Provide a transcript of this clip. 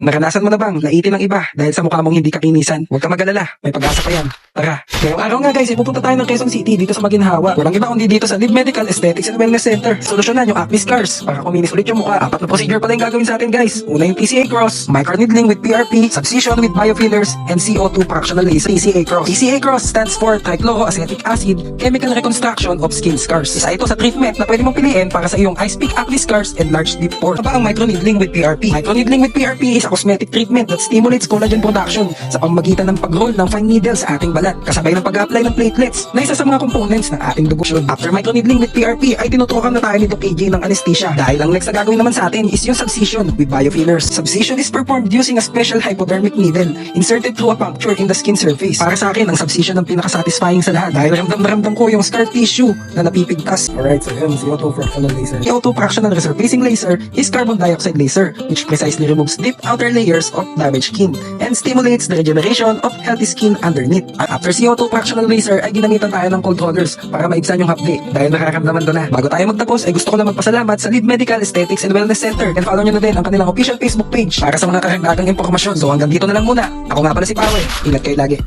Naranasan mo na bang laitin ng iba dahil sa mukha mong hindi kakinisan? Huwag ka mag-alala, may pag-asa pa yan. Tara. Ngayong araw nga guys, ipupunta tayo ng Quezon City dito sa Maginhawa. Walang iba kundi dito sa Live Medical Aesthetics and Wellness Center. Solusyonan yung acne scars para kuminis ulit yung mukha. 4 na procedure pala yung gagawin sa atin guys. Una yung TCA cross, microneedling with PRP, subcision with biofillers, and CO2 fractional laser. TCA cross. TCA cross stands for trichloroacetic acid chemical reconstruction of skin scars. Isa ito sa treatment na pwede mong piliin para sa iyong ice pick acne scars and large deep pore. Aba ang microneedling with PRP. Microneedling with PRP is a cosmetic treatment that stimulates collagen production sa pamamagitan ng pag-roll ng fine needles sa ating balat kasabay ng pag-apply ng platelets na isa sa mga components ng ating dugo. After microneedling with PRP ay tinutukan na tayo ni Doc AJ ng anesthesia dahil ang next na gagawin naman sa atin is yung subcision with biofillers. Subcision is performed using a special hypodermic needle inserted through a puncture in the skin surface. Para sa akin, ang subcision ang pinaka-satisfying sa lahat dahil ramdam na ramdam ko yung scar tissue na napipigtas. Alright, so yun, CO2 fractional laser. CO2 fractional resurfacing laser is carbon dioxide laser which precisely removes deep outer layers of damaged skin and stimulates the regeneration of healthy skin underneath. After CO2 fractional laser ay ginamitan tayo ng cold rollers para maibsan yung hapdi dahil nakaramdaman ko na. Bago tayo magtapos ay gusto ko lang magpasalamat sa Live Medical Aesthetics and Wellness Center and follow nyo na din ang kanilang official Facebook page para sa mga karagdagang impormasyon. So hanggang dito na lang muna. Ako nga pala si Power. Ingat kayo lagi.